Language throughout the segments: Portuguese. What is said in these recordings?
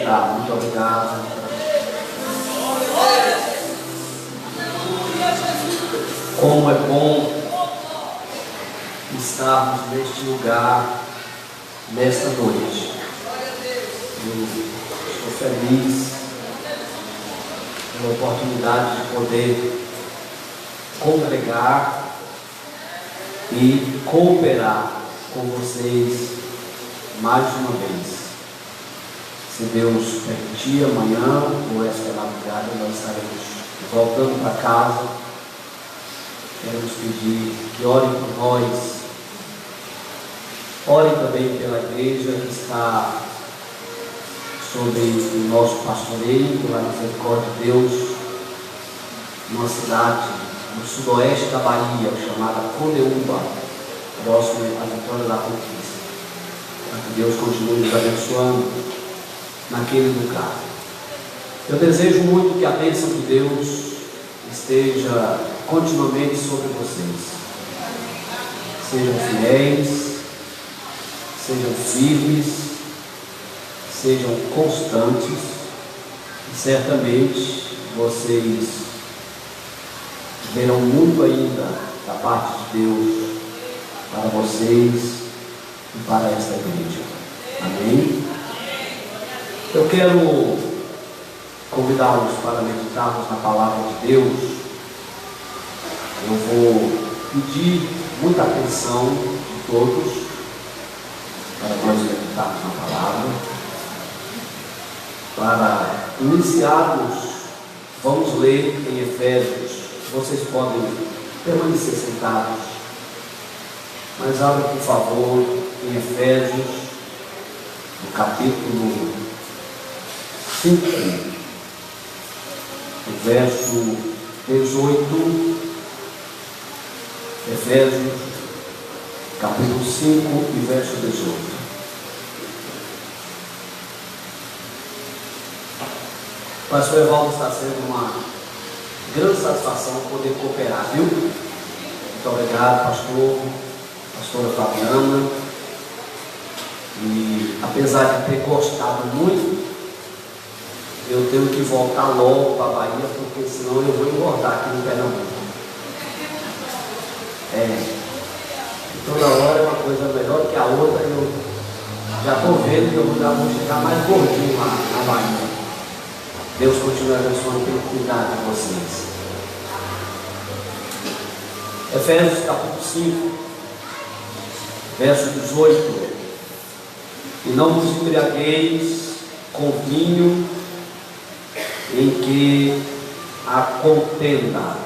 Tá, muito obrigado. Como é bom estarmos neste lugar, nesta noite. Eu estou feliz pela oportunidade de poder congregar e cooperar com vocês mais uma vez. Se Deus permitir, amanhã ou esta madrugada nós estaremos voltando para casa. Queremos pedir que orem por nós, orem também pela igreja que está sob o nosso pastoreio, pela misericórdia de Deus, numa cidade no sudoeste da Bahia, chamada Coleúba, próximo à Vitória da Conquista. Para que Deus continue nos abençoando naquele lugar. Eu desejo muito que a bênção de Deus esteja continuamente sobre vocês. Sejam fiéis, sejam firmes, sejam constantes, e certamente vocês verão muito ainda da parte de Deus para vocês e para esta igreja. Amém? Eu quero convidá-los para meditarmos na palavra de Deus. Eu vou pedir muita atenção de todos para nós meditarmos na palavra. Para iniciarmos, vamos ler em Efésios. Vocês podem permanecer sentados, mas abra, por favor, em Efésios, no capítulo 5, no verso 18. Efésios, capítulo 5 e verso 18. O pastor Evaldo está sendo uma grande satisfação poder cooperar, viu? Muito obrigado, pastora Fabiana. E apesar de ter gostado muito, eu tenho que voltar logo para a Bahia, porque senão eu vou engordar aqui no Pernambuco. Toda hora é uma coisa melhor que a outra. Eu já estou vendo que eu já vou chegar mais gordinho lá na Bahia. Deus continue abençoando pelo cuidado de vocês. Efésios capítulo 5, verso 18. E não vos embriagueis com vinho em que há contenda,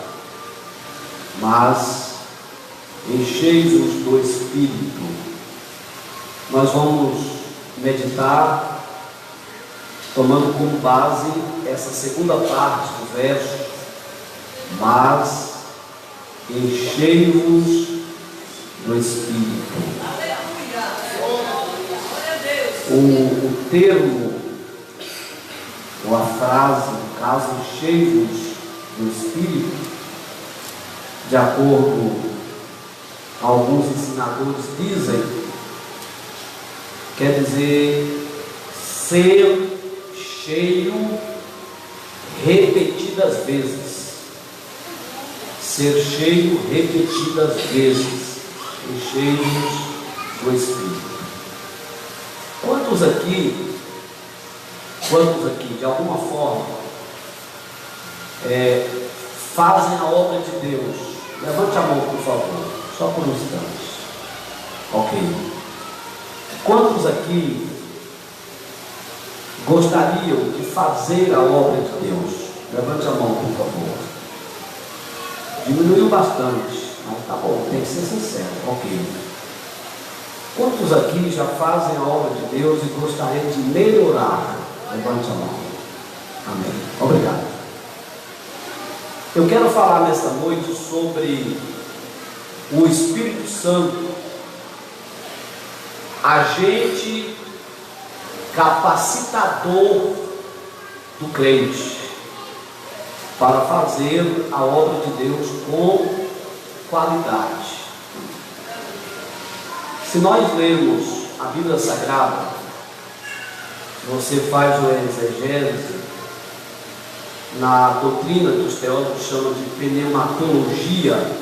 mas enchei-vos do Espírito. Nós vamos meditar tomando como base essa segunda parte do verso, mas enchei-vos do Espírito. O termo, ou a frase, no caso, enchei-vos do Espírito, de acordo com alguns ensinadores dizem, quer dizer ser cheio repetidas vezes. Ser cheio repetidas vezes. Enchei-vos do Espírito. Quantos aqui, de alguma forma, fazem a obra de Deus? Levante a mão, por favor, só por um instante. Ok. Quantos aqui gostariam de fazer a obra de Deus? Levante a mão, por favor. Diminuiu bastante, mas tá bom, tem que ser sincero. Ok. Quantos aqui já fazem a obra de Deus e gostariam de melhorar? Levante a mão. Amém. Obrigado. Eu quero falar nesta noite sobre o Espírito Santo, agente capacitador do crente para fazer a obra de Deus com qualidade. Se nós lermos a Bíblia Sagrada, você faz uma exegese na doutrina que os teólogos chamam de pneumatologia,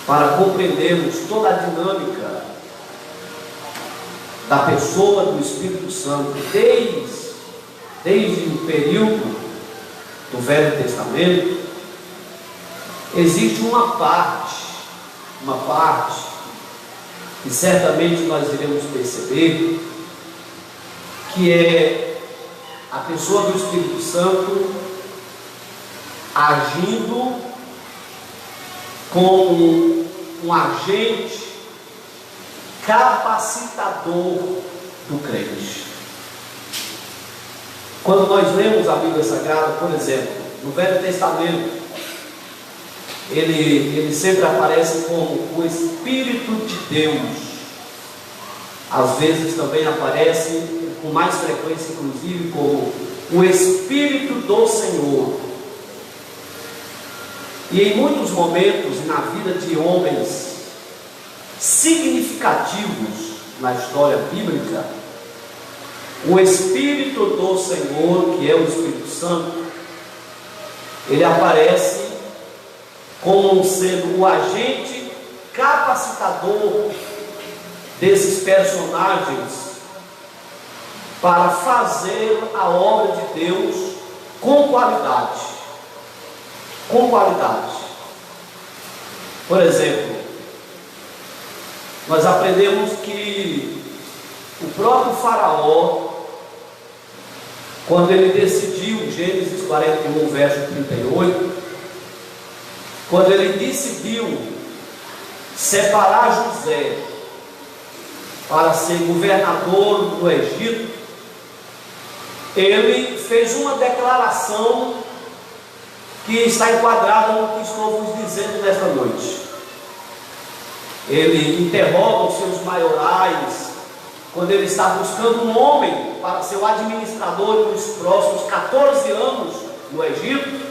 para compreendermos toda a dinâmica da pessoa do Espírito Santo, desde o período do Velho Testamento, existe uma parte que certamente nós iremos perceber, que é a pessoa do Espírito Santo agindo como um agente capacitador do crente. Quando nós lemos a Bíblia Sagrada, por exemplo, no Velho Testamento, ele sempre aparece como o Espírito de Deus. Às vezes também aparece, com mais frequência inclusive, como o Espírito do Senhor. E em muitos momentos na vida de homens significativos na história bíblica, o Espírito do Senhor, que é o Espírito Santo, ele aparece como sendo o agente capacitador desses personagens para fazer a obra de Deus com qualidade. Com qualidade. Por exemplo, nós aprendemos que o próprio Faraó, quando ele decidiu, Gênesis 41, verso 38, quando ele decidiu separar José para ser governador do Egito, ele fez uma declaração que está enquadrada no que estou vos dizendo nesta noite. Ele interroga os seus maiorais, quando ele está buscando um homem para ser o administrador dos próximos 14 anos no Egito,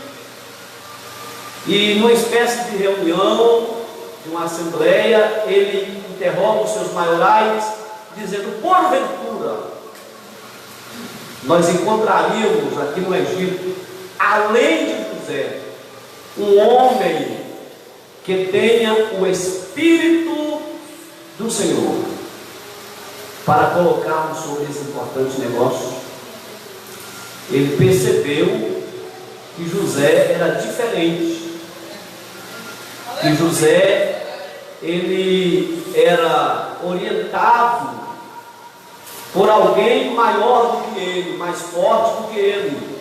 e numa espécie de reunião, de uma assembleia, ele interroga os seus maiorais, dizendo: porventura, nós encontraríamos aqui no Egito, além de José, um homem que tenha o Espírito do Senhor, para colocarmos sobre esse importante negócio. Ele percebeu que José era diferente, que José, ele era orientado por alguém maior do que ele, mais forte do que ele.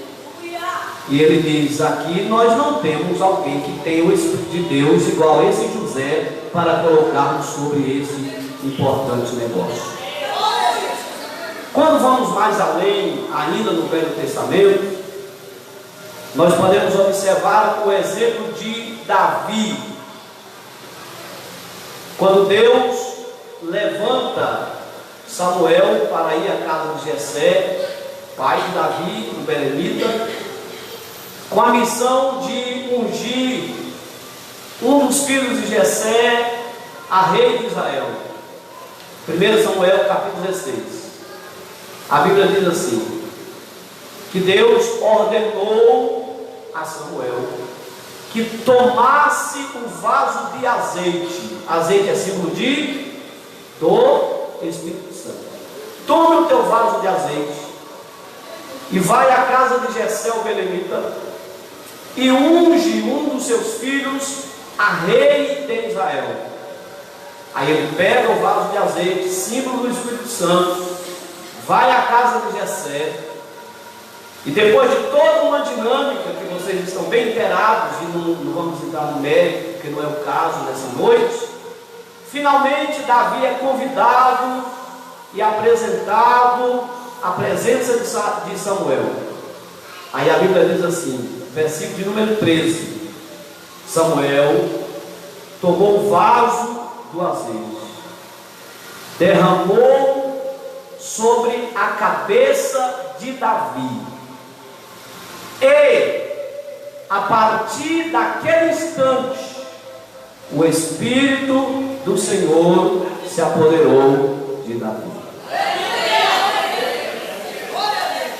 E ele diz: aqui nós não temos alguém que tenha o Espírito de Deus igual a esse José para colocarmos sobre esse importante negócio. Quando vamos mais além, ainda no Velho Testamento, nós podemos observar o exemplo de Davi. Quando Deus levanta Samuel para ir à casa de Jessé, pai de Davi, o belemita, com a missão de ungir um dos filhos de Jessé a rei de Israel. 1 Samuel capítulo 16. A Bíblia diz assim: que Deus ordenou a Samuel que tomasse o vaso de azeite. Azeite é símbolo do Espírito Santo. Tome o teu vaso de azeite e vai à casa de Jessé o belemita e unge um dos seus filhos a rei de Israel. Aí ele pega o vaso de azeite, símbolo do Espírito Santo, vai à casa de Jessé, e depois de toda uma dinâmica que vocês estão bem inteirados, e não vamos entrar no mérito, porque não é o caso nessa noite, finalmente Davi é convidado e apresentado à presença de Samuel. Aí a Bíblia diz assim, versículo de número 13: Samuel tomou o vaso do azeite, derramou sobre a cabeça de Davi, e a partir daquele instante o Espírito do Senhor se apoderou de Davi.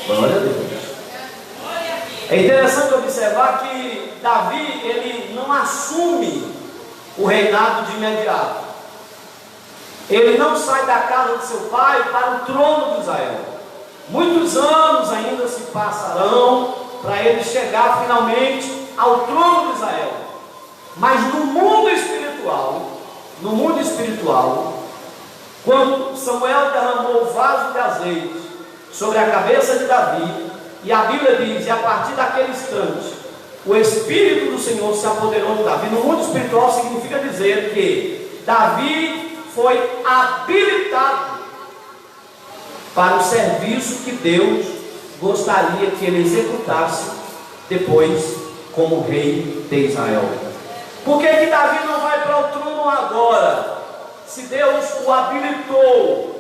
Glória a Deus. É interessante observar que Davi, ele não assume o reinado de imediato. Ele não sai da casa de seu pai para o trono de Israel. Muitos anos ainda se passarão para ele chegar finalmente ao trono de Israel. Mas no mundo espiritual, quando Samuel derramou o vaso de azeite sobre a cabeça de Davi, e a Bíblia diz, e a partir daquele instante, o Espírito do Senhor se apoderou de Davi. No mundo espiritual significa dizer que Davi foi habilitado para o serviço que Deus gostaria que ele executasse depois como rei de Israel. Por que que Davi não vai para o trono agora, se Deus o habilitou?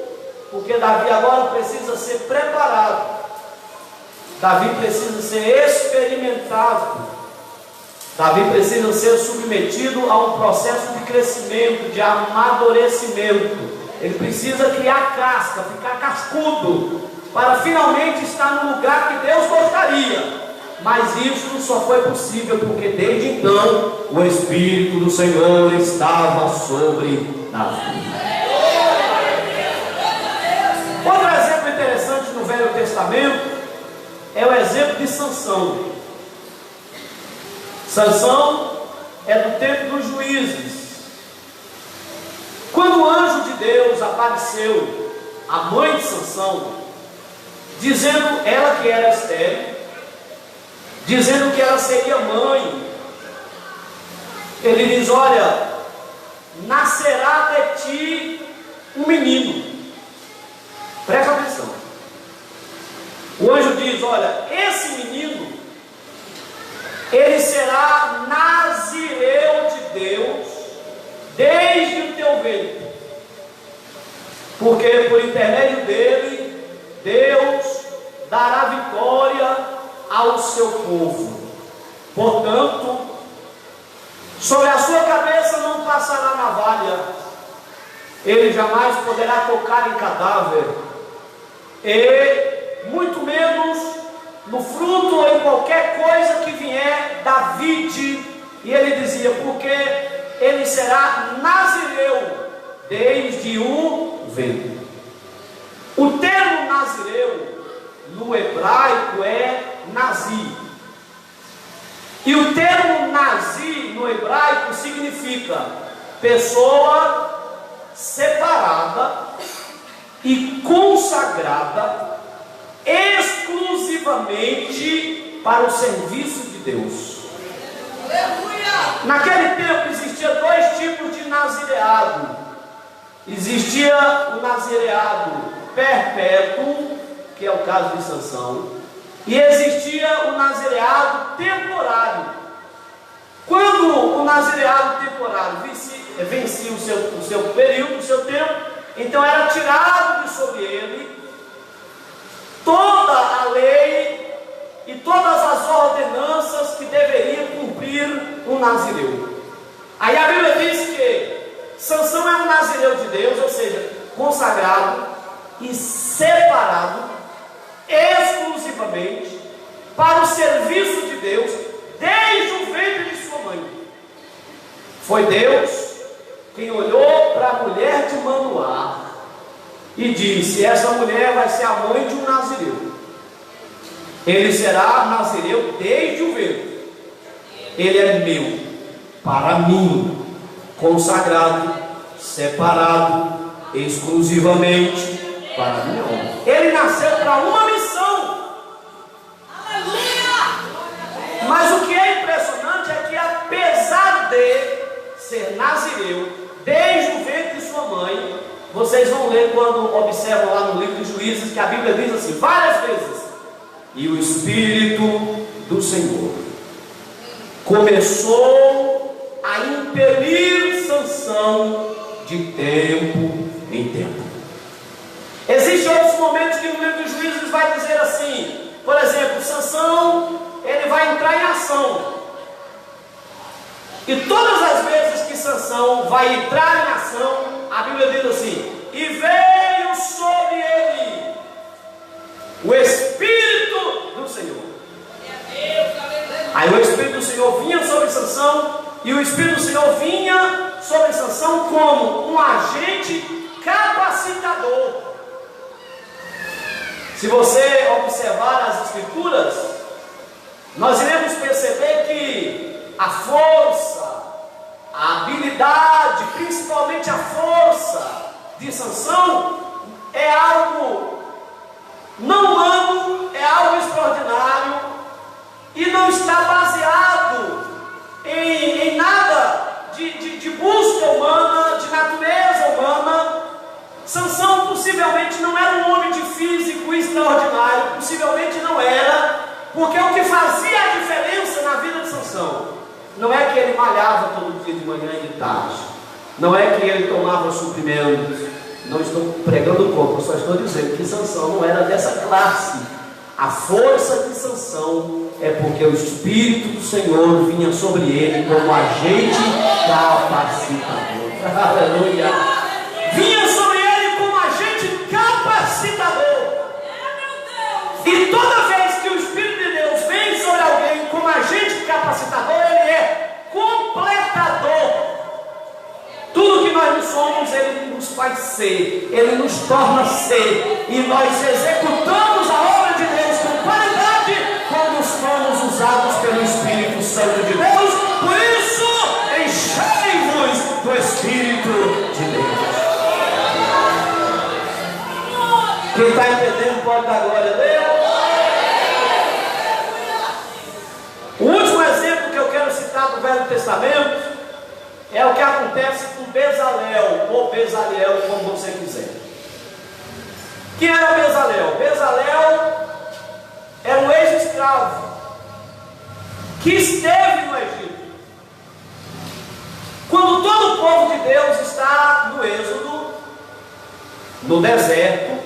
Porque Davi agora precisa ser preparado. Davi precisa ser experimentado. Davi precisa ser submetido a um processo de crescimento, de amadurecimento. Ele precisa criar casca, ficar cascudo, para finalmente estar no lugar que Deus gostaria. Mas isso só foi possível porque desde então o Espírito do Senhor estava sobre Davi. Outro exemplo interessante no Velho Testamento é o exemplo de Sansão. Sansão é do tempo dos juízes. Quando o anjo de Deus apareceu à mãe de Sansão, dizendo ela que era estéril, dizendo que ela seria mãe, ele diz: olha, nascerá de ti um menino. Presta atenção. O anjo diz: olha, esse menino, ele será nazireu de Deus desde o teu ventre, porque por intermédio dele Deus dará vitória ao seu povo. Portanto, sobre a sua cabeça não passará navalha, ele jamais poderá tocar em cadáver, e muito menos no fruto ou em qualquer coisa que vier da vide. E ele dizia, porque ele será nazireu desde o ventre. O termo nazireu no hebraico é nazir, e o termo nazir no hebraico significa pessoa separada e consagrada exclusivamente para o serviço de Deus. Naquele tempo existia dois tipos de nazireado. Existia o nazireado perpétuo, que é o caso de Sansão, e existia o nazireado temporário. Quando o nazireado temporário vencia o seu período, o seu tempo, então era tirado de sobre ele toda a lei e todas as ordenanças que deveria cumprir um nazireu. Aí a Bíblia diz que Sansão é um nazireu de Deus, ou seja, consagrado e separado exclusivamente para o serviço de Deus desde o ventre de sua mãe. Foi Deus quem olhou para a mulher de Manoá e disse: essa mulher vai ser a mãe de um nazireu. Ele será nazireu desde o ventre. Ele é meu, para mim, consagrado, separado, exclusivamente para minha honra. Ele nasceu para uma missão. Aleluia! Mas o que é impressionante é que, apesar de ser nazireu desde o ventre de sua mãe, vocês vão ler quando observam lá no livro de Juízes que a Bíblia diz assim várias vezes: e o Espírito do Senhor começou a impelir Sansão de tempo em tempo. Existem outros momentos que no livro dos Juízes vai dizer assim, por exemplo, Sansão, ele vai entrar em ação, e todas as vezes que Sansão vai entrar em ação, a Bíblia diz assim: e veio sobre ele o Espírito Senhor vinha sobre Sansão, e o Espírito do Senhor vinha sobre Sansão como um agente capacitador. Se você observar as Escrituras, nós iremos perceber que a força, a habilidade, principalmente a força de Sansão, é algo não humano, é algo extraordinário, e não está baseado em nada de busca humana, de natureza humana. Sansão possivelmente não era um homem de físico extraordinário, possivelmente não era, porque o que fazia a diferença na vida de Sansão não é que ele malhava todo dia de manhã e de tarde, não é que ele tomava suprimentos. Não estou pregando o corpo, eu só estou dizendo que Sansão não era dessa classe. A força de Sansão é porque o Espírito do Senhor vinha sobre ele como agente capacitador. Aleluia! Vinha sobre ele como agente capacitador. E toda vez que o Espírito de Deus vem sobre alguém como agente capacitador, ele é completador. Tudo que nós não somos, Ele nos faz ser, Ele nos torna ser, e nós executamos a obra de Deus com qualidade quando somos usados pelo Espírito Santo de Deus. Por isso, enchei-vos do Espírito de Deus. Quem está entendendo pode dar glória a Deus. O último exemplo que eu quero citar do Velho Testamento é o que acontece com Bezalel, ou Bezalel, como você quiser. Quem era Bezalel? Bezalel era um ex-escravo que esteve no Egito. Quando todo o povo de Deus está no êxodo, no deserto,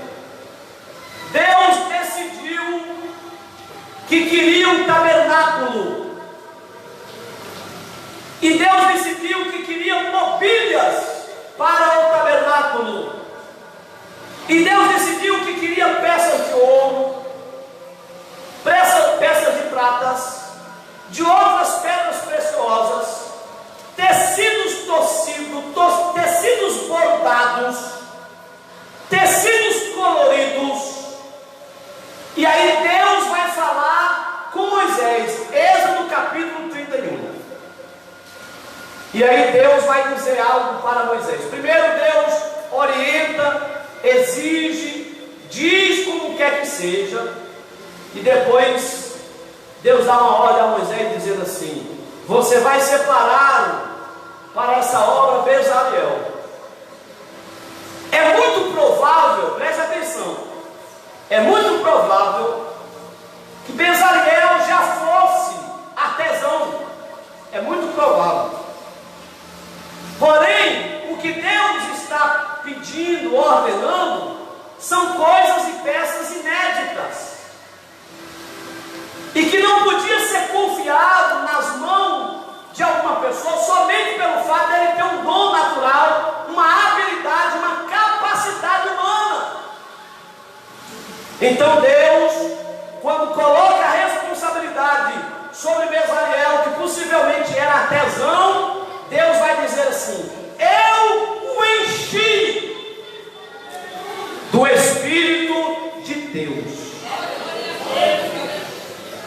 Deus decidiu que queria um tabernáculo. E Deus decidiu que queria mobílias para o tabernáculo. E Deus decidiu que queria peças de ouro, peças de pratas, de outras pedras preciosas, tecidos torcidos, tecidos bordados, tecidos coloridos. E aí Deus vai falar com Moisés, Êxodo capítulo 31. E aí Deus vai dizer algo para Moisés. Primeiro Deus orienta, exige, diz como quer que seja. E depois Deus dá uma ordem a Moisés dizendo assim: você vai separar para essa obra Bezalel. É muito provável, preste atenção, é muito provável que Bezalel já fosse artesão. É muito provável. Porém, o que Deus está pedindo, ordenando, são coisas e peças inéditas, e que não podia ser confiado nas mãos de alguma pessoa somente pelo fato de ele ter um dom natural, uma habilidade, uma capacidade humana. Então Deus, quando coloca a responsabilidade sobre Bezalel, que possivelmente era artesão, Deus vai dizer assim: eu o enchi do Espírito de Deus.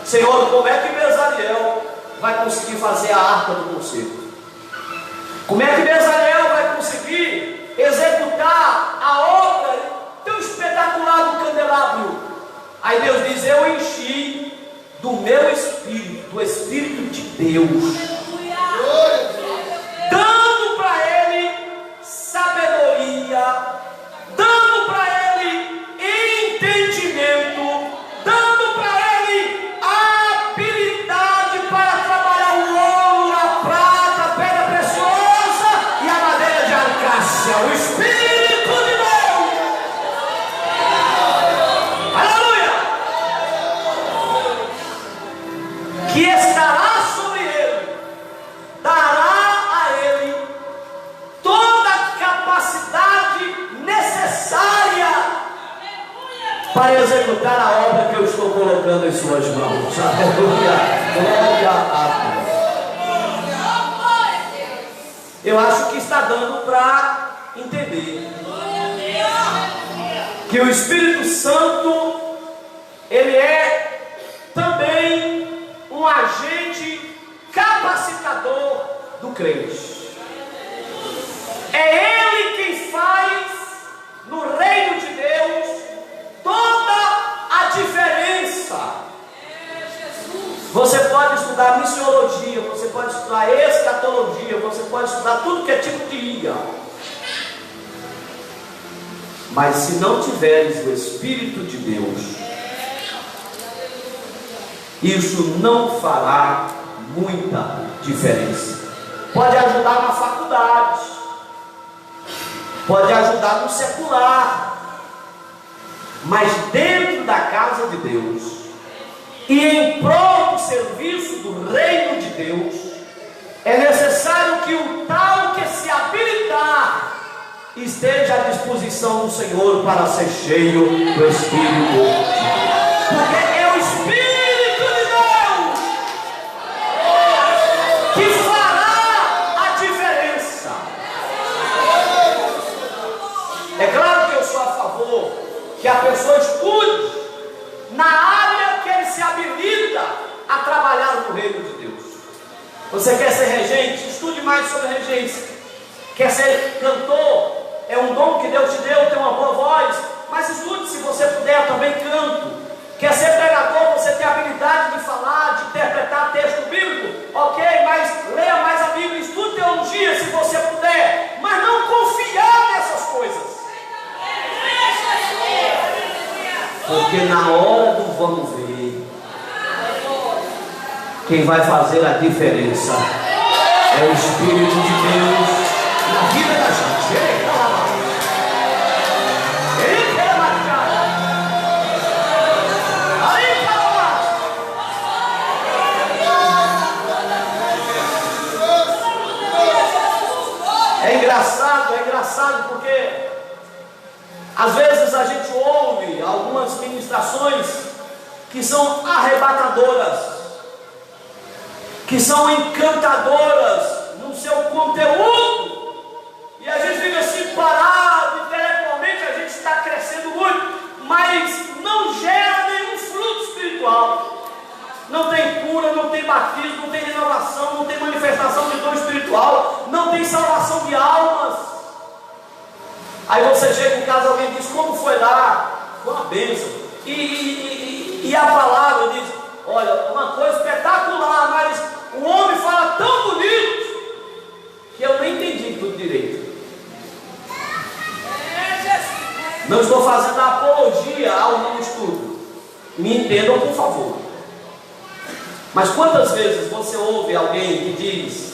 Senhor, como é que Bezalel vai conseguir fazer a arca do concerto? Como é que Bezalel vai conseguir executar a obra tão espetacular do candelabro? Aí Deus diz: eu enchi do meu Espírito, do Espírito de Deus, dando para ele sabedoria, dando para ele entendimento, dando para ele habilidade para trabalhar o ouro, a prata, a pedra preciosa e a madeira de acácia. O Espírito de Deus, aleluia, que estará sobre ele, dará a ele toda a capacidade necessária para executar a obra que eu estou colocando em suas mãos. Aleluia, glória a Deus. Eu acho que está dando para entender que o Espírito Santo, ele é também um agente capacitador do crente. É ele quem faz no reino de Deus toda a diferença. Você pode estudar missiologia, você pode estudar escatologia, você pode estudar tudo que é tipo de liga. Mas se não tiveres o Espírito de Deus, isso não fará muita diferença. Pode ajudar na faculdade, pode ajudar no secular, mas dentro da casa de Deus e em prol do serviço do reino de Deus, é necessário que o tal que se habilitar esteja à disposição do Senhor para ser cheio do Espírito. Porque é o Espírito de Deus que fará a diferença. É claro que eu sou a favor que a pessoa estude na área que ele se habilita a trabalhar no reino de Deus. Você quer ser regente? Estude mais sobre regência. Quer ser cantor? É um dom que Deus te deu, tem uma boa voz, mas estude, se você puder, também canto. Quer ser pregador? Você tem a habilidade de falar, de interpretar texto bíblico? Ok, mas leia mais a Bíblia, estude teologia se você puder, mas não confiar nessas coisas. Porque na hora do vamos ver, quem vai fazer a diferença é o Espírito de Deus na vida da gente. É engraçado porque às vezes a gente ouve algumas ministrações que são arrebatadoras, que são encantadoras no seu conteúdo, e a gente fica assim parado, intelectualmente a gente está crescendo muito, mas não gera nenhum fruto espiritual. Não tem cura, não tem batismo, não tem renovação, não tem manifestação de dom espiritual, não tem salvação de almas. Aí você chega em casa, alguém diz: como foi lá? Foi uma bênção. E a palavra diz: olha, uma coisa espetacular, mas o homem fala tão bonito que eu nem entendi tudo direito. Não estou fazendo apologia ao não estudo, me entendam por favor. Mas quantas vezes você ouve alguém que diz: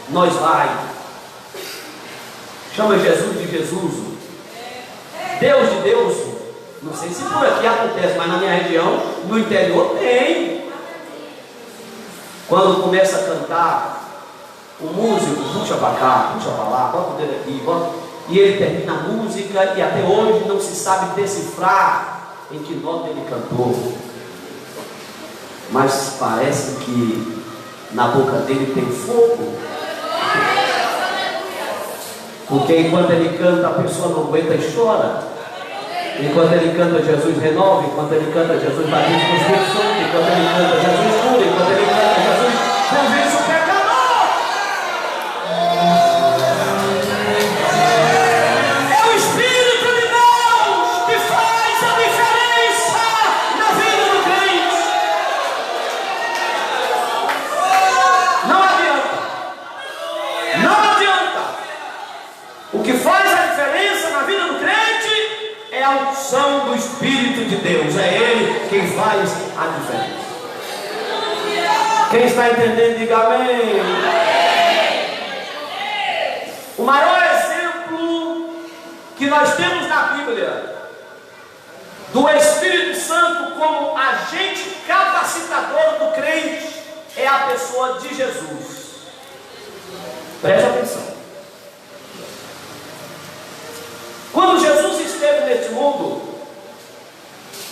nós vai, chama Jesus de Jesus, Deus de Deus? Não sei se por aqui acontece, mas na minha região, no interior, tem. Quando começa a cantar, o músico puxa para cá, puxa para lá, bota o dedo aqui, bota, e ele termina a música e até hoje não se sabe decifrar em que nota ele cantou. Mas parece que na boca dele tem fogo. Porque enquanto ele canta, a pessoa não aguenta e chora. Enquanto ele canta, Jesus renova. Enquanto ele canta, Jesus batiza com o Espírito Santo. Enquanto ele canta, Jesus cura. Enquanto ele canta, Jesus convence o pecador. Do Espírito de Deus, é Ele quem faz a diferença. Quem está entendendo, diga amém. O maior exemplo que nós temos na Bíblia do Espírito Santo como agente capacitador do crente é a pessoa de Jesus. Preste atenção. Quando Jesus esteve neste mundo,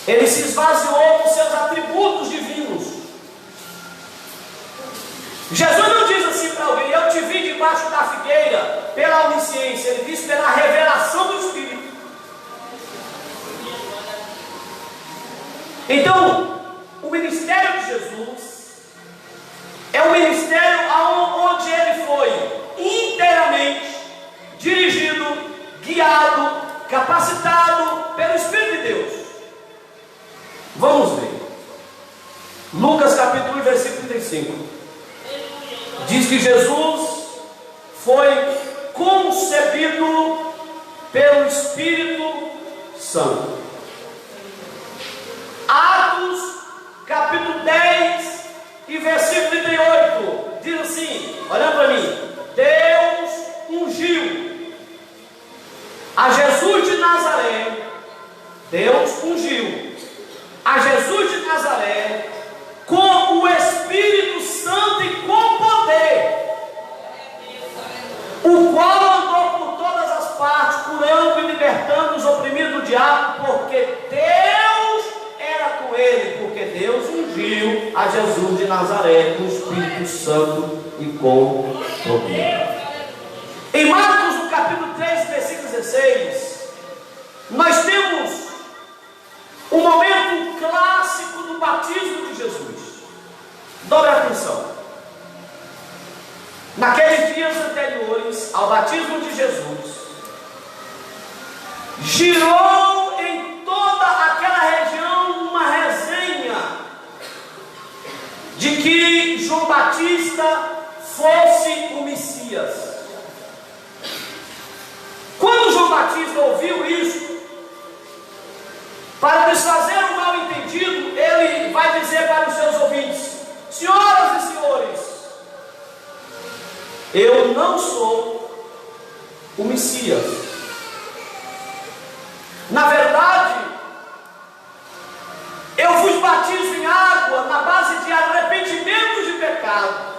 ele se esvaziou dos seus atributos divinos. Jesus não diz assim para alguém: eu te vi debaixo da figueira, pela onisciência, ele diz pela revelação do Espírito. Então, o ministério de Jesus é um ministério onde ele foi inteiramente dirigido, guiado, capacitado pelo Espírito de Deus. Vamos ver. Lucas capítulo 1, versículo 35. Diz que Jesus foi concebido pelo Espírito Santo. Atos capítulo 10 e versículo 38 diz assim, olhando para mim: Deus ungiu a Jesus de Nazaré. Deus ungiu a Jesus de Nazaré com o Espírito Santo e com poder, o qual andou por todas as partes, curando e libertando os oprimidos do diabo, porque Deus era com ele, porque Deus ungiu a Jesus de Nazaré com o Espírito Santo e com poder. Em Marcos, no capítulo 3, versículo 16, nós temos um momento clássico do batismo de Jesus. Dobre a atenção. Naqueles dias anteriores ao batismo de Jesus, girou em toda aquela região uma resenha de que João Batista fosse o Messias. Quando João Batista ouviu isso, para desfazer o mal entendido, ele vai dizer para os seus ouvintes: senhoras e senhores, eu não sou o Messias. Na verdade, eu vos batizo em água na base de arrependimento de pecado.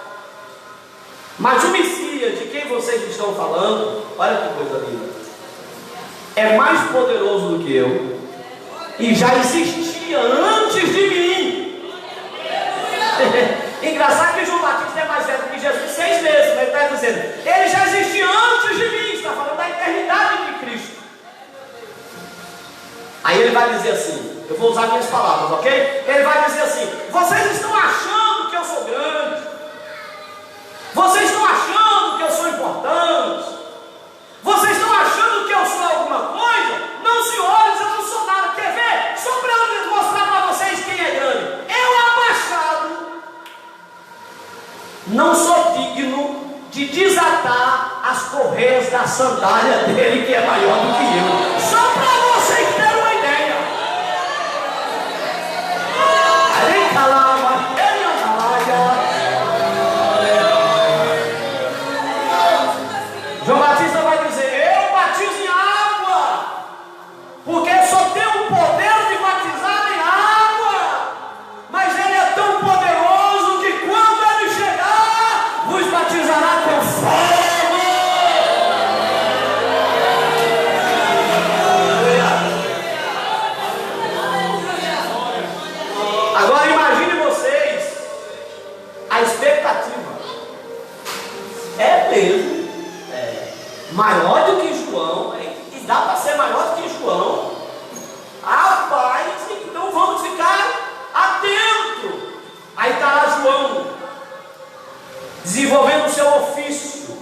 Mas o Messias de quem vocês estão falando, olha que coisa linda, é mais poderoso do que eu, e já existia antes de mim. Engraçado que João Batista é mais velho que Jesus 6 vezes, mas ele está dizendo, ele já existia antes de mim, está falando da eternidade de Cristo. Aí ele vai dizer assim, eu vou usar minhas palavras, ok? Ele vai dizer assim: vocês estão achando que eu sou grande, vocês estão achando que eu sou importante, vocês estão achando que eu sou alguma coisa? Não, senhores, eu não sou nada. Quer ver? Só para eu mostrar para vocês quem é grande. Eu, abaixado, não sou digno de desatar as correias da sandália dele, que é maior do que eu. Só para vocês terem uma ideia. João Batista vai dizer: eu batizo em água, porque só tem o poder de batizar em água, mas ele é tão poderoso que quando ele chegar, vos batizará com fogo. Agora imagine vocês a expectativa. É mesmo? Maior do que João, e dá para ser maior do que João. Rapaz, então vamos ficar atentos. Aí está lá João, desenvolvendo o seu ofício,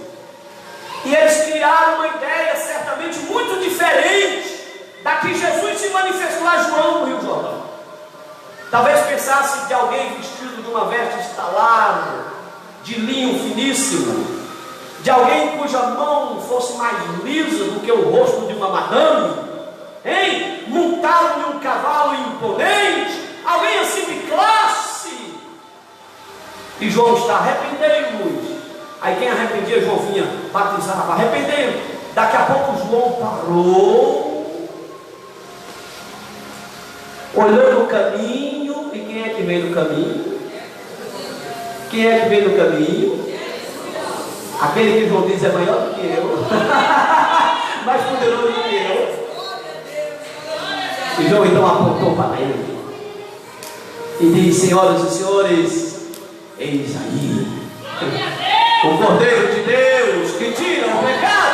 e eles criaram uma ideia certamente muito diferente da que Jesus se manifestou a João no Rio Jordão. Talvez pensasse de alguém vestido de uma veste estalada, de linho finíssimo, de alguém cuja mão fosse mais lisa do que o rosto de uma madame, hein? Montado em um cavalo imponente, alguém assim de classe. E João está: arrependei-vos. Aí quem arrependia, João vinha, batizava, arrependei-vos. Daqui a pouco João parou, olhou no caminho. E quem é que veio do caminho? Quem é que veio do caminho? Aquele que João diz é maior do que eu, mais poderoso do que eu. E João então apontou para ele e disse: senhoras e senhores, eis aí o Cordeiro de Deus que tira o pecado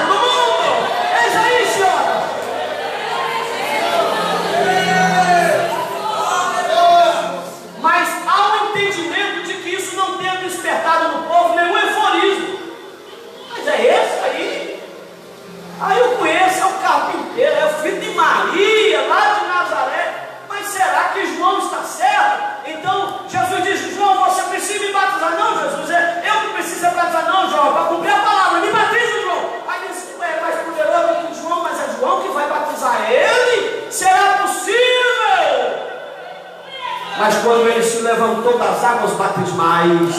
quando ele se levantou das águas batismais,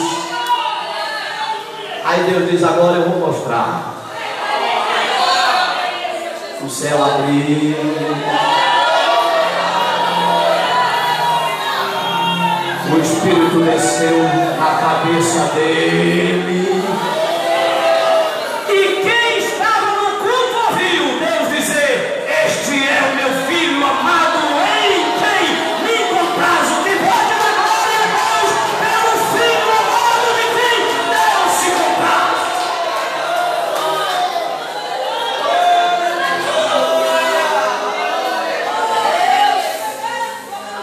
aí Deus diz: agora eu vou mostrar. O céu abriu, o Espírito desceu na cabeça dele, e quem estava no culto ouviu Deus dizer: este é o meu filho amado, em quem me comprazo. Que pode dar glória a Deus pelo filho amado de quem Deus se compraz.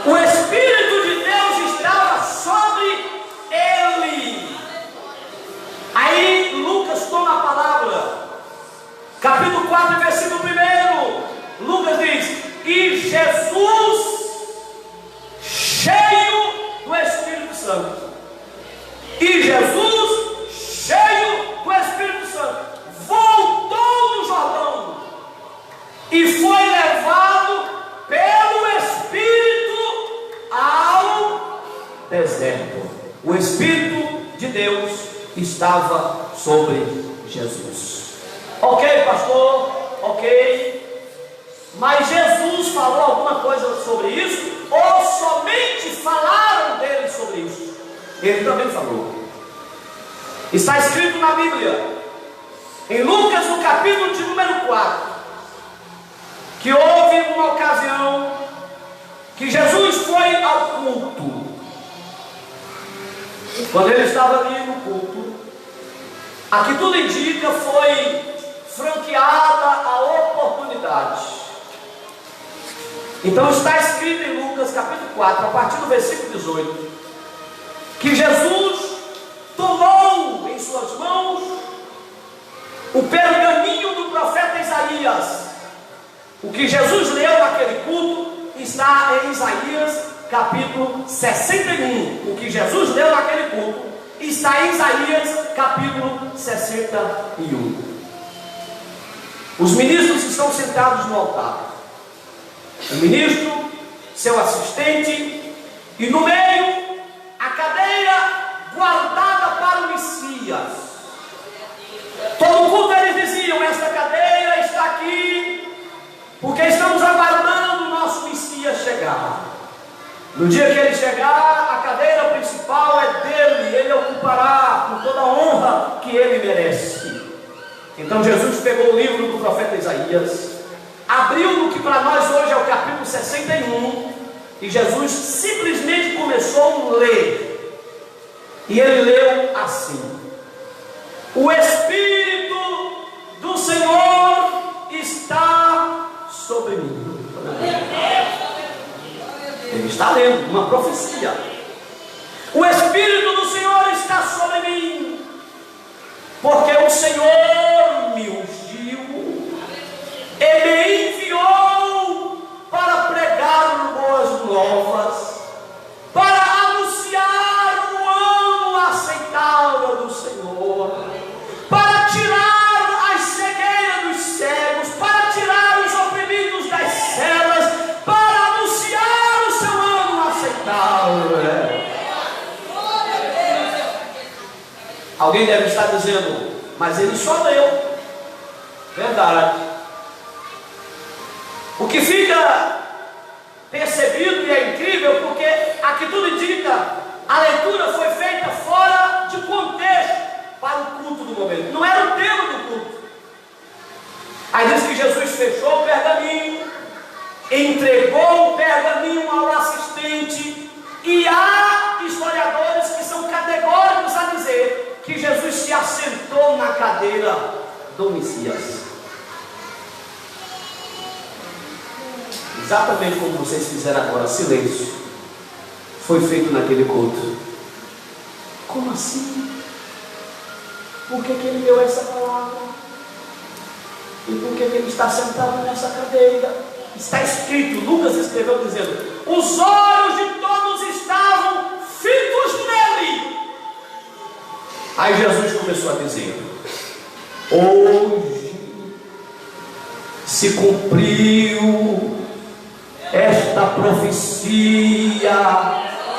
O Espírito de Deus estava sobre ele. Aí Lucas toma a palavra, capítulo 4, versículo 1. Lucas diz: e Jesus, cheio do Espírito Santo, e Jesus, cheio do Espírito Santo, voltou do Jordão e foi levado pelo Espírito ao deserto. O Espírito de Deus estava sobre Jesus. Ok, pastor? Ok. Mas Jesus falou alguma coisa sobre isso? Ou somente falaram dele sobre isso? Ele também falou. Está escrito na Bíblia, em Lucas, no capítulo de número 4, que houve uma ocasião que Jesus foi ao culto. Quando ele estava ali no culto, aqui tudo indica, foi franqueada a oportunidade. Então está escrito em Lucas capítulo 4, a partir do versículo 18, que Jesus tomou em suas mãos o pergaminho do profeta Isaías. O que Jesus leu naquele culto está em Isaías capítulo 61. O que Jesus leu naquele culto está em Isaías capítulo 61. Os ministros estão sentados no altar. O ministro, seu assistente, e no meio a cadeira guardada para o Messias. Todo culto eles diziam: esta cadeira está aqui porque estamos aguardando o nosso Messias chegar. No dia que ele chegar, a cadeira principal é dele, ele ocupará com toda a honra que ele merece. Então Jesus pegou o livro do profeta Isaías, abriu no que para nós hoje é o capítulo 61, e Jesus simplesmente começou a ler. E ele leu assim: o Espírito do Senhor está sobre mim. Ele está lendo uma profecia. O Espírito do Senhor está sobre mim, porque o Senhor me ungiu, Ele me enviou para pregar boas novas, para anunciar o ano aceitável do Senhor, para tirar as cegueiras dos cegos, para tirar os oprimidos das celas, para anunciar o seu ano aceitável. Alguém deve estar dizendo: mas ele só leu. Verdade. O que fica percebido e é incrível, porque aqui tudo indica, a leitura foi feita fora de contexto para o culto do momento. Não era o tema do culto. Aí diz que Jesus fechou o pergaminho, entregou o pergaminho ao assistente, e há historiadores que são categóricos a dizer que Jesus se assentou na cadeira do Messias. Exatamente como vocês fizeram agora, silêncio foi feito naquele culto. Como assim? Por que ele deu essa palavra? E por que ele está sentado nessa cadeira? Está escrito, Lucas escreveu dizendo: os olhos de todos estavam fitos nele. Aí Jesus começou a dizer: hoje se cumpriu esta profecia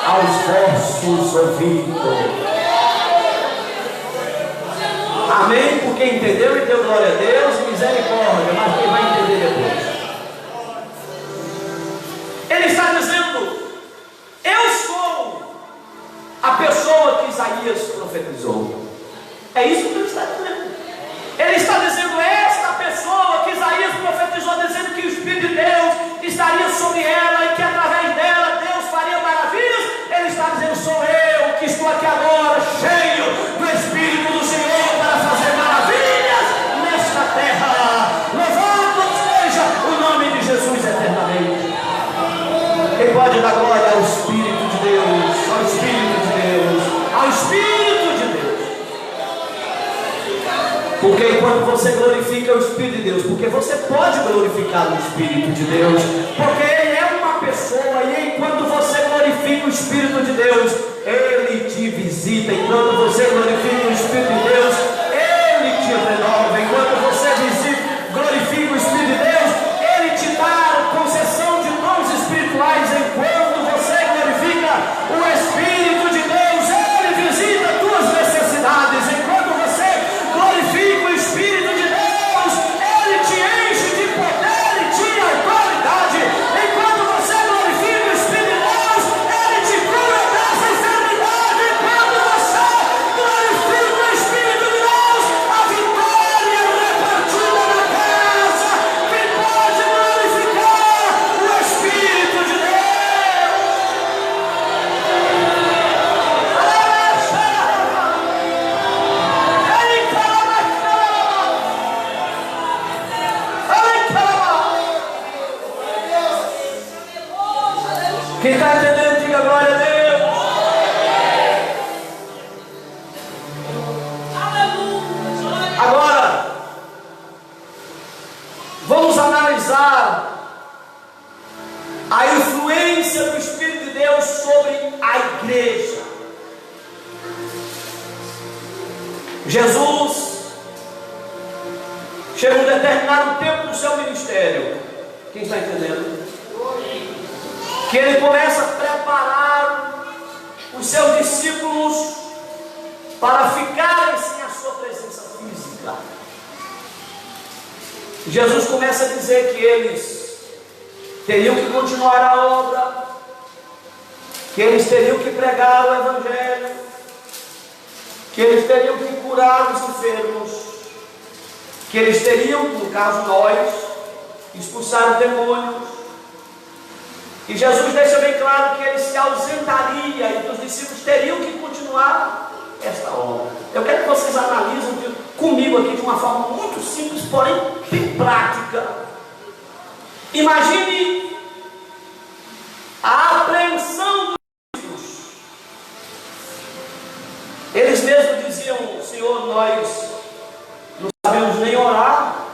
aos vossos ouvidos. Amém? Porque entendeu e deu glória a Deus, misericórdia, mas quem vai entender depois? Ele está dizendo: eu sou a pessoa que Isaías profetizou. É isso que ele está dizendo. Ele está dizendo: esta pessoa que Isaías profetizou, dizendo que o Espírito de Deus estaria sobre ela e que através dela Deus faria maravilhas. Ele está dizendo: sou eu que estou aqui agora, cheio do Espírito do Senhor, para fazer maravilhas nesta terra. Louvado seja o nome de Jesus eternamente. Quem pode dar glória ao Espírito de Deus, ao Espírito de Deus, ao Espírito de Deus? Porque enquanto você glorifica o Espírito de Deus, porque você pode glorificar o Espírito de Deus, porque Ele é uma pessoa, e enquanto você glorifica o Espírito de Deus, Ele te visita. Enquanto você glorifica o Espírito de Deus, Ele te renova. Enquanto você glorifica o Espírito de Deus, Ele te dá concessão de dons espirituais. Enquanto você glorifica o Espírito de Deus, Ele visita as tuas necessidades. Enquanto você glorifica o Espírito de Deus, Ele te enche de poder e de autoridade. Enquanto você glorifica o Espírito de Deus, Ele te cura dessa enfermidade. Enquanto você glorifica o Espírito de Deus, a vitória é repartida na casa. Quem pode glorificar o Espírito de Deus? Quem está entendendo, diga glória a Deus. Agora, vamos analisar a influência do Espírito de Deus sobre a igreja. Jesus chega um determinado tempo do seu ministério. Quem está entendendo? Que ele começa a preparar os seus discípulos para ficarem sem a sua presença física. Jesus começa a dizer que eles teriam que continuar a obra, que eles teriam que pregar o Evangelho, que eles teriam que curar os enfermos, que eles teriam, no caso nós, expulsar os demônios. E Jesus deixa bem claro que ele se ausentaria e que os discípulos teriam que continuar esta obra. Eu quero que vocês analisem comigo aqui de uma forma muito simples, porém bem prática. Imagine a apreensão dos discípulos. Eles mesmos diziam: Senhor, nós não sabemos nem orar.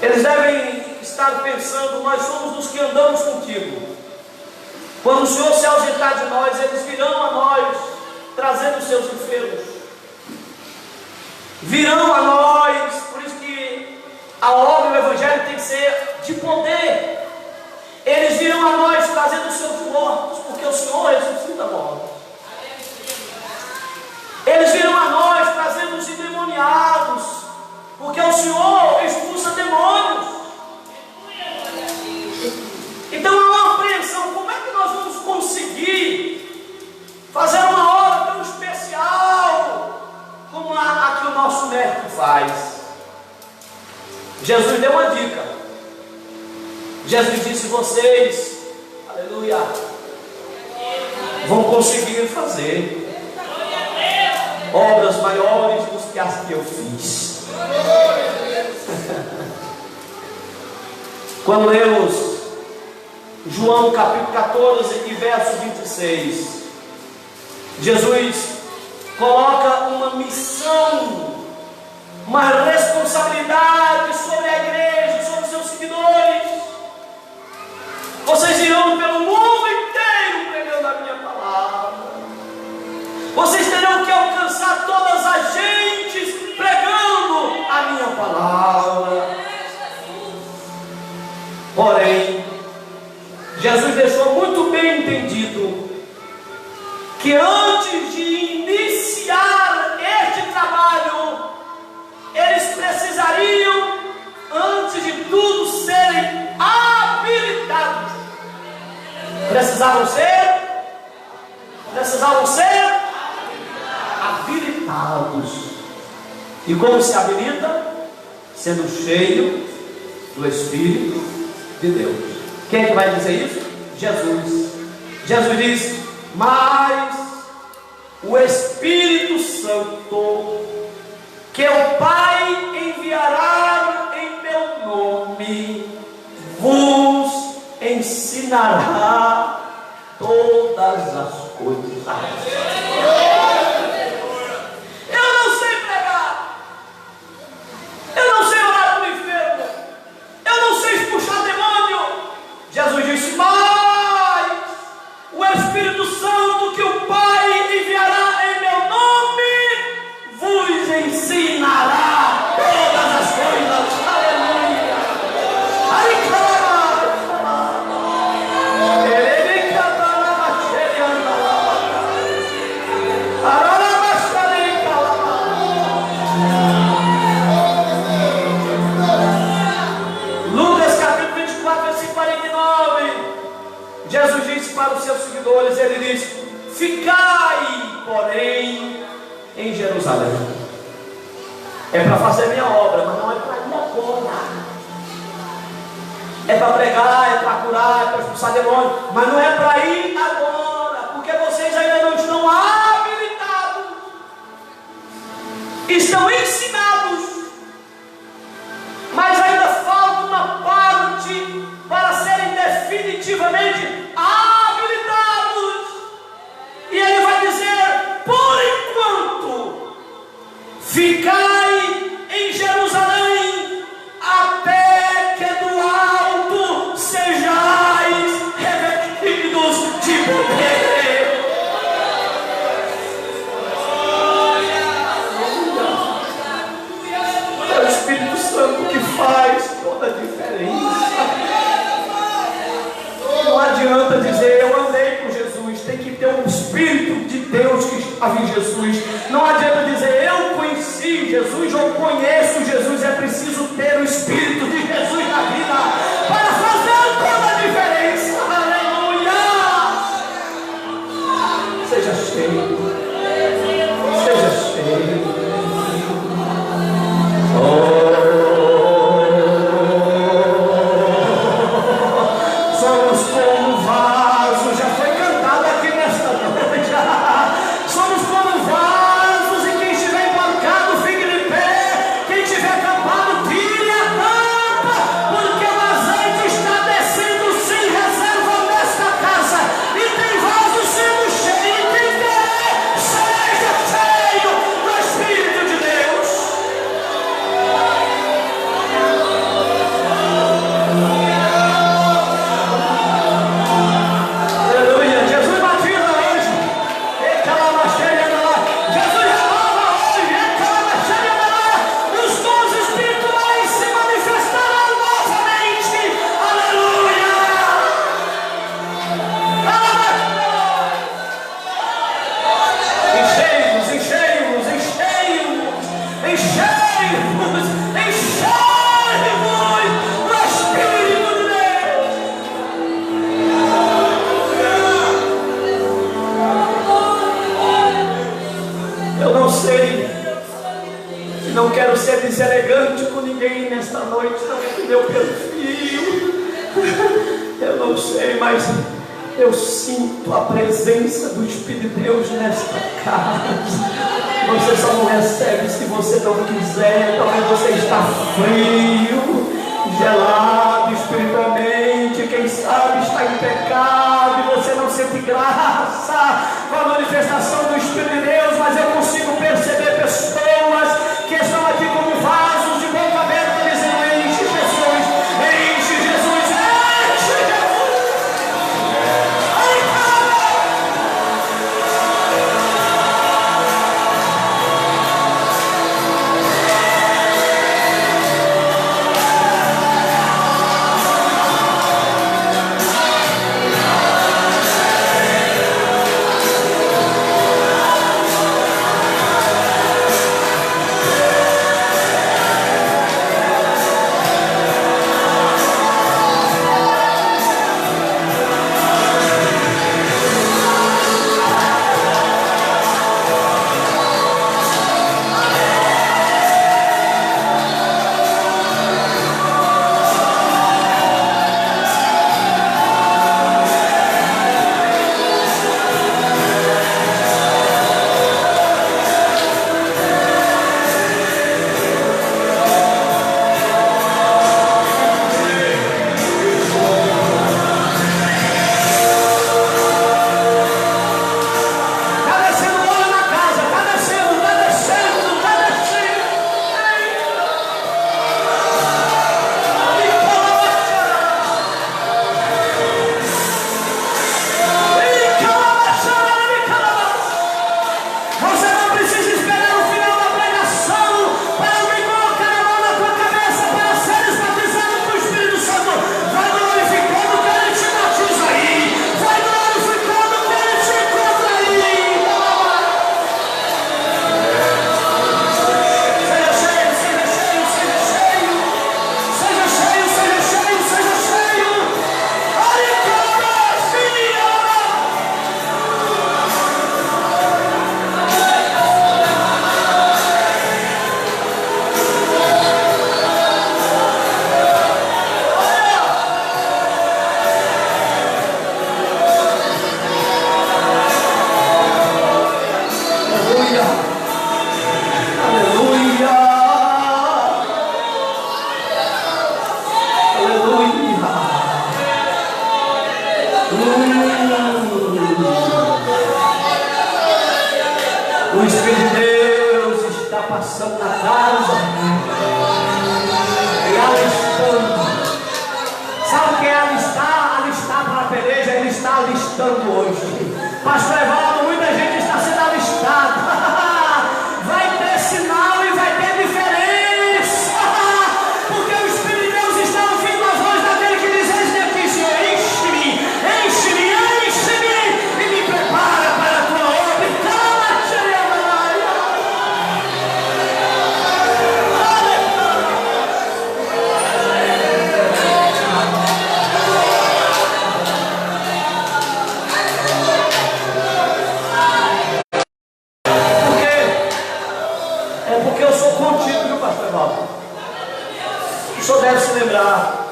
Eles devem estar pensando: nós somos os que andamos contigo. Quando o Senhor se ausentar de nós, eles virão a nós trazendo os seus enfermos. Virão a nós, por isso que a obra do Evangelho tem que ser de poder. Eles virão a nós trazendo os seus mortos, porque o Senhor ressuscita mortos. Eles virão a nós trazendo os endemoniados, porque o Senhor expulsa demônios. Então há uma apreensão: como é que nós vamos conseguir fazer uma obra tão especial como a que o nosso mestre faz? Jesus deu uma dica. Jesus disse: vocês, aleluia, vão conseguir fazer obras maiores do que as que eu fiz. Quando lemos João capítulo 14 e verso 26, Jesus coloca uma missão, uma responsabilidade sobre a igreja, sobre os seus seguidores. Vocês irão pelo mundo inteiro pregando a minha palavra. Vocês terão que alcançar todas as gentes pregando a minha palavra. Porém, Jesus deixou muito bem entendido que antes de iniciar este trabalho, eles precisariam, antes de tudo, serem habilitados. Precisavam ser habilitados. E como se habilita? Sendo cheio do Espírito de Deus. Quem é que vai dizer isso? Jesus. Jesus diz: mas o Espírito Santo, que o Pai enviará em meu nome, vos ensinará todas as coisas. Eu não sei pregar, eu não sei orar para o enfermo, eu não sei expulsar demônio. Jesus disse: mas o Espírito Santo, que o Pai enviará em meu nome, vos ensinará todas as coisas. Aleluia. Aí, Lucas capítulo 24, versículo 49. Jesus disse para os seus seguidores, ele disse: ficai, porém, em Jerusalém. É para fazer minha obra, mas não é para ir agora. É para pregar, é para curar, é para expulsar demônio, mas não é para ir agora, porque vocês ainda não estão habilitados, estão ensinados, mas ainda falta uma parte para serem definitivamente habilitados. E ele vai dizer: por enquanto, ficai em Jerusalém, até que do alto sejais revestidos de poder. É o Espírito Santo que faz toda a diferença. Não adianta dizer: eu andei com Jesus. Tem que ter um Espírito de Deus que estava em Jesus. Não adianta dizer: eu conheci Jesus ou conheço Jesus. É preciso ter o Espírito de Jesus na vida para fazer toda a diferença. Aleluia! Seja cheio. Seja cheio. Somos como vasos, já foi cantado aqui nesta noite. Somos como vasos, e quem estiver embarcado fique de pé, quem estiver acampado tire a tampa, porque o azeite está descendo sem reserva nesta casa, e tem vasos sendo cheios, e quem quer seja cheio do Espírito de Deus. Aleluia. Jesus batiza hoje. Jesus renova hoje. Os dons espirituais se manifestarão novamente. Aleluia. Enchei-vos, enchei-vos, enchei-vos, enchei-vos, enchei-vos do Espírito de Deus. Eu não sei, e não quero ser deselegante com ninguém nesta noite, não é do meu perfil. Eu não sei, mas eu sinto a presença do Espírito de Deus nesta casa. Você só não recebe se você não quiser. Talvez você está frio, gelado espiritualmente, quem sabe está em pecado e você não sente graça com a manifestação do Espírito de Deus. Mas eu consigo perceber pessoas que estão aqui como vasos de boca aberta, dizendo: enche Jesus, enche Jesus, enche Jesus. Ai, passando na casa e alistando. Sabe o que é alistar? Alistar para a peleja, ele está alistando hoje. Pastor Evaldo, muita gente está sendo alistada. Vai ter sinal e vai ter diferença, porque o Espírito de Deus está ouvindo a voz daquele que diz: enche-me, enche-me, enche-me e me prepara para a tua obra. O senhor deve se lembrar.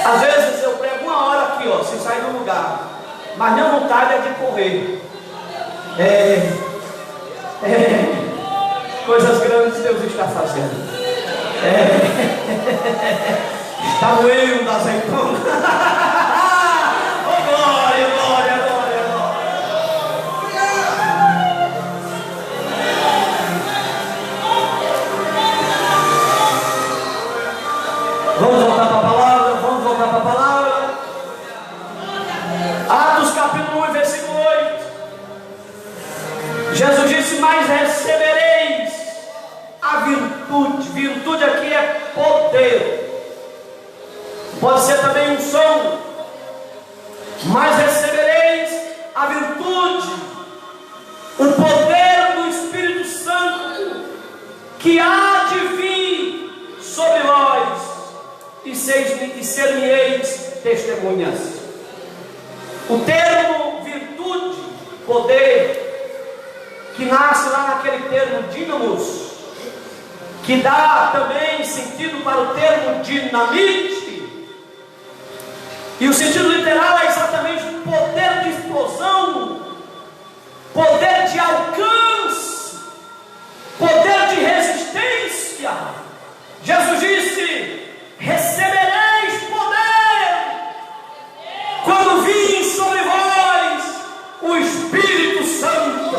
Às vezes eu prego uma hora aqui, ó, sem sair do lugar, mas minha vontade é de correr. Coisas grandes Deus está fazendo. Está doendo da azeitona. Oh, glória, glória, glória, glória. Vamos voltar para a palavra, vamos voltar para a palavra. Atos capítulo 1, versículo 8. Jesus disse: mas recebereis a virtude. Virtude aqui é poder. Pode ser também um som. Mas recebereis a virtude, o poder do Espírito Santo, que há de vir sobre vós, e ser-me-eis testemunhas. O termo virtude, poder, que nasce lá naquele termo dínamos, que dá também sentido para o termo dinamite, e o sentido literal é exatamente poder de explosão, poder de alcance, poder de resistência. Jesus disse: recebereis poder quando vir sobre vós o Espírito Santo,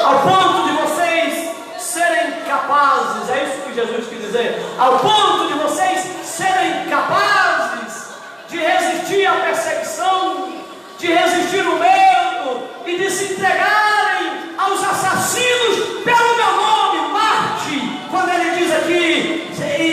ao ponto de vocês serem capazes, é isso que Jesus quis dizer, ao ponto de vocês serem capazes de resistir à perseguição, de resistir ao medo e de se entregarem aos assassinos pelo meu nome. Marte, quando ele diz aqui,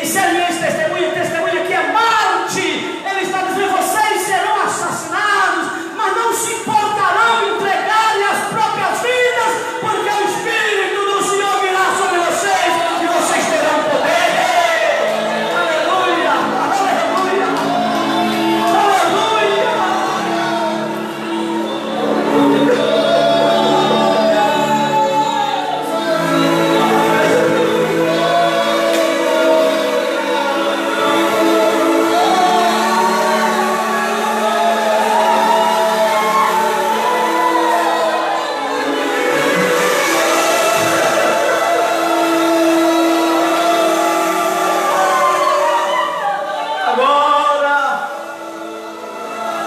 ser-me-eis testemunha, testemunha que é Marte, ele está dizendo: vocês serão assassinados, mas não se importarão em entregarem as próprias vidas, porque o Espírito do Senhor virá sobre vocês e vocês terão poder. Aleluia, aleluia, aleluia.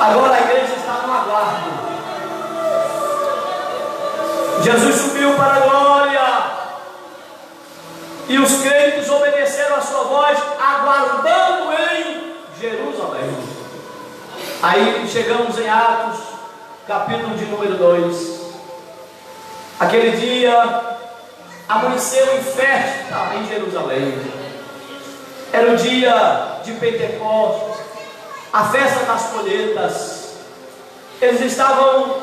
Agora a igreja está no aguardo. Jesus subiu para a glória e os crentes obedeceram a sua voz, aguardando em Jerusalém. Aí chegamos em Atos, capítulo de número 2. Aquele dia amanheceu em festa em Jerusalém. Era o dia de Pentecostes, a festa das colheitas. Eles estavam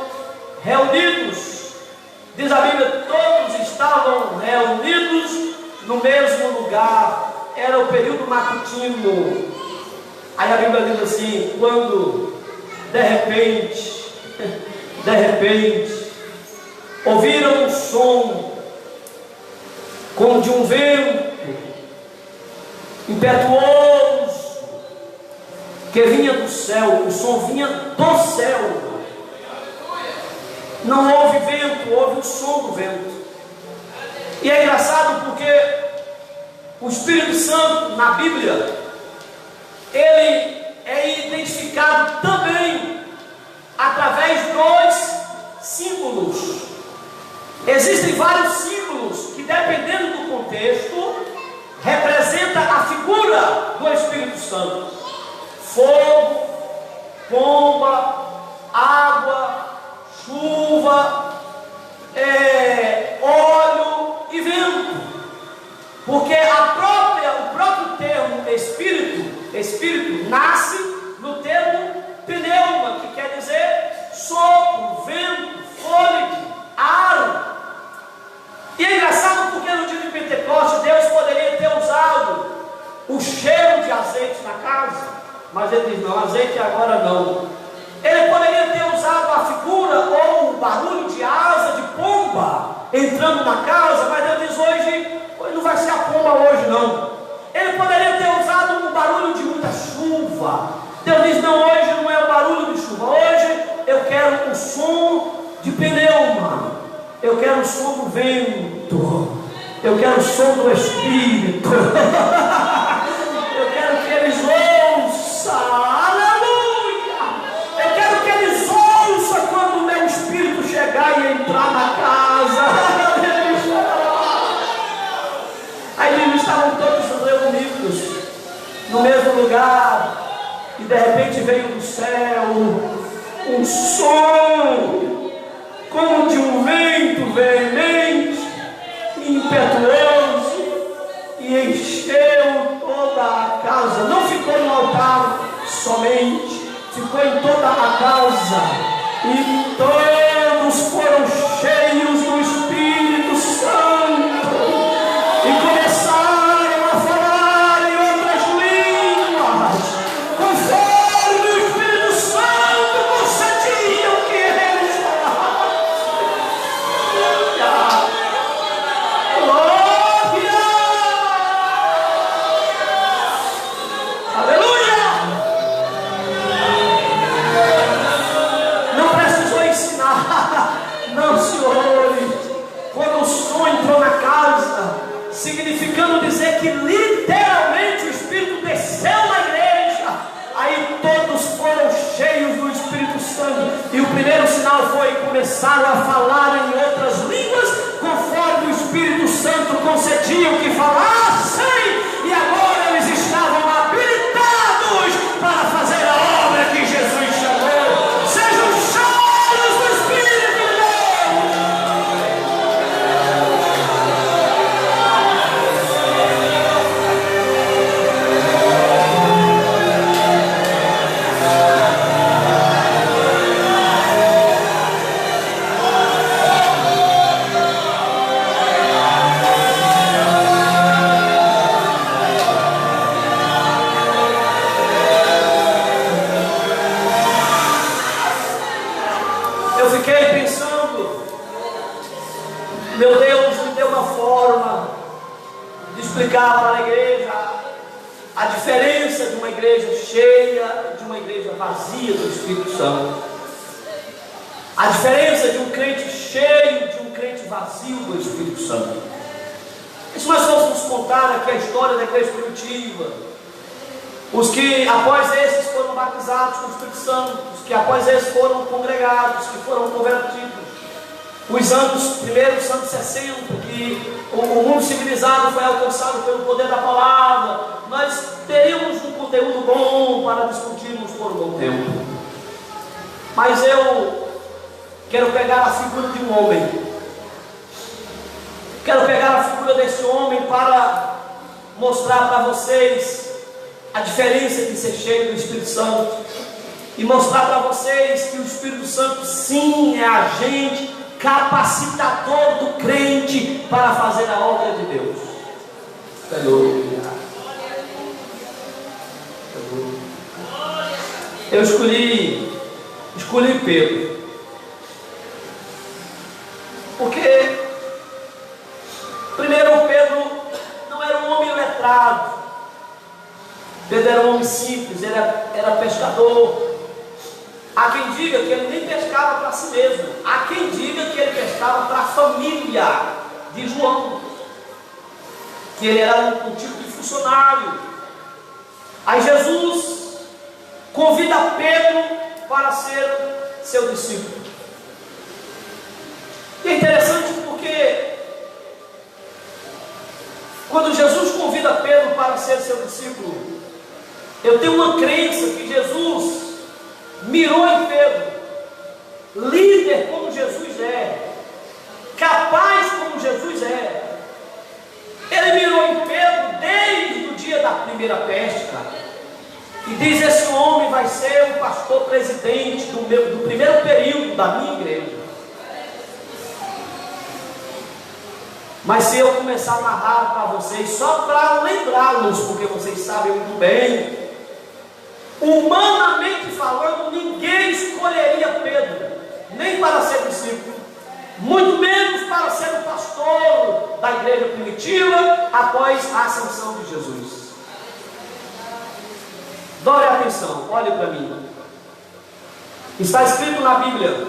reunidos, diz a Bíblia, todos estavam reunidos no mesmo lugar. Era o período matutino. Aí a Bíblia diz assim: quando de repente ouviram um som como de um vento impetuoso que vinha do céu. O som vinha do céu. Não houve vento, houve o som do vento. E é engraçado porque o Espírito Santo na Bíblia, ele é identificado também através dos símbolos. Existem vários símbolos que, dependendo do contexto, representa a figura do Espírito Santo: fogo, pomba, água, chuva, óleo e vento. Porque o próprio termo espírito nasce no termo pneuma, que quer dizer sopro, vento, fôlego, ar. E é engraçado porque no dia de Pentecostes Deus poderia ter usado o cheiro de azeite na casa, mas ele diz: não, azeite agora não. Ele poderia ter usado a figura ou o barulho de asa de pomba entrando na casa, mas Deus diz: hoje não vai ser a pomba hoje não. Ele poderia ter usado um barulho de muita chuva. Deus diz: não, hoje não é o barulho de chuva, hoje eu quero o som de pneuma, eu quero o som do vento, eu quero o som do Espírito. Eu quero que eles ouçam, aleluia. Eu quero que eles ouçam quando o meu Espírito chegar e entrar na casa. Aí eles estavam todos reunidos no mesmo lugar, e de repente veio do céu um som como de um vento veemente, impetuoso, e encheu toda a casa. Não ficou no altar somente, ficou em toda a casa, e todos foram cheios do Espírito Santo e começaram a falar em outras línguas, conforme o Espírito Santo concedia o que eles falassem. Glória! Aleluia! Não precisou ensinar, não, senhores. Quando o som entrou na casa, significando dizer que literalmente o Espírito desceu na igreja, aí todos foram cheios do Espírito Santo, e o primeiro sinal foi: começaram a falar em outras línguas, conforme o Espírito Santo concedia o que falassem, e agora eles estavam habilitados para fazer a obra que Jesus chamou. Sejam cheios do Espírito de Deus. Eu fiquei pensando, meu Deus me deu uma forma de explicar para a igreja a diferença de uma igreja cheia de uma igreja vazia do Espírito Santo. A diferença de um crente cheio de um crente vazio do Espírito Santo. E se nós fôssemos contar aqui a história da igreja primitiva, os que após esses foram batizados com o Espírito Santo, os que após esses foram congregados, que foram convertidos, os anos, primeiros anos 60, que o mundo civilizado foi alcançado pelo poder da palavra, nós teríamos um conteúdo bom para discutirmos por um bom tempo. Mas eu quero pegar a figura de um homem, quero pegar a figura desse homem para mostrar para vocês a diferença de ser cheio do Espírito Santo, e mostrar para vocês que o Espírito Santo sim é agente capacitador do crente para fazer a obra de Deus. Aleluia. Eu escolhi Pedro, porque primeiro Pedro não era um homem letrado. Pedro era um homem simples, ele era pescador. Há quem diga que ele nem pescava para si mesmo, há quem diga que ele pescava para a família de João, que ele era um tipo de funcionário. Aí Jesus convida Pedro para ser seu discípulo. E é interessante porque Quando Jesus convida Pedro para ser seu discípulo, eu tenho uma crença que Jesus mirou em Pedro, líder como Jesus é, capaz como Jesus é. Ele mirou em Pedro desde o dia da primeira peste, cara. E diz: esse homem vai ser o pastor presidente do primeiro período da minha igreja. Mas se eu começar a narrar para vocês, só para lembrá-los, porque vocês sabem muito bem, humanamente falando, ninguém escolheria Pedro, nem para ser discípulo, muito menos para ser o pastor da igreja primitiva após a ascensão de Jesus. Dore atenção, olhe para mim. Está escrito na Bíblia,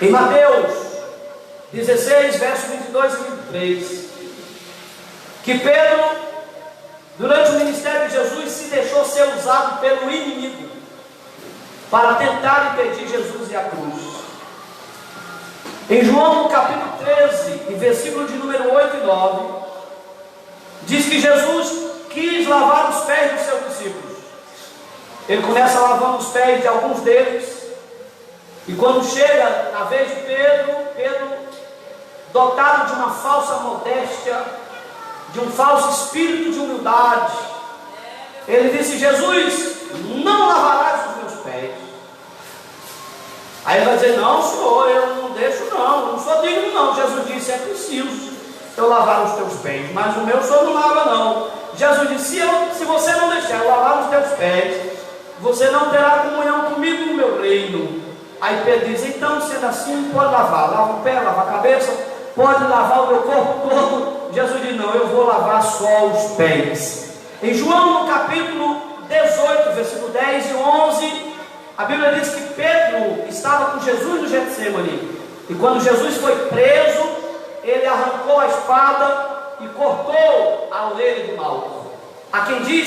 em Mateus 16, versos 22 e 23, que Pedro, durante o ministério de Jesus, se deixou ser usado pelo inimigo para tentar impedir Jesus e a cruz. Em João, no capítulo 13, e versículo de número 8 e 9, diz que Jesus quis lavar os pés dos seus discípulos. Ele começa lavando os pés de alguns deles, e quando chega na vez de Pedro, dotado de uma falsa modéstia, de um falso espírito de humildade, ele disse: Jesus, não lavarás os meus pés. Aí ele vai dizer: não, Senhor, eu não deixo, não sou digno, não. Jesus disse: é preciso eu lavar os teus pés, mas o meu Senhor não lava, não. Jesus disse: se você não deixar eu lavar os teus pés, você não terá comunhão comigo no meu reino. Aí Pedro diz: então, sendo assim, pode lavar, lava o pé, lava a cabeça, pode lavar o meu corpo todo. Jesus diz: não, eu vou lavar só os pés. Em João, no capítulo 18, versículo 10 e 11, a Bíblia diz que Pedro estava com Jesus no Getsêmani, e quando Jesus foi preso, ele arrancou a espada e cortou a orelha de Malco. Há quem diz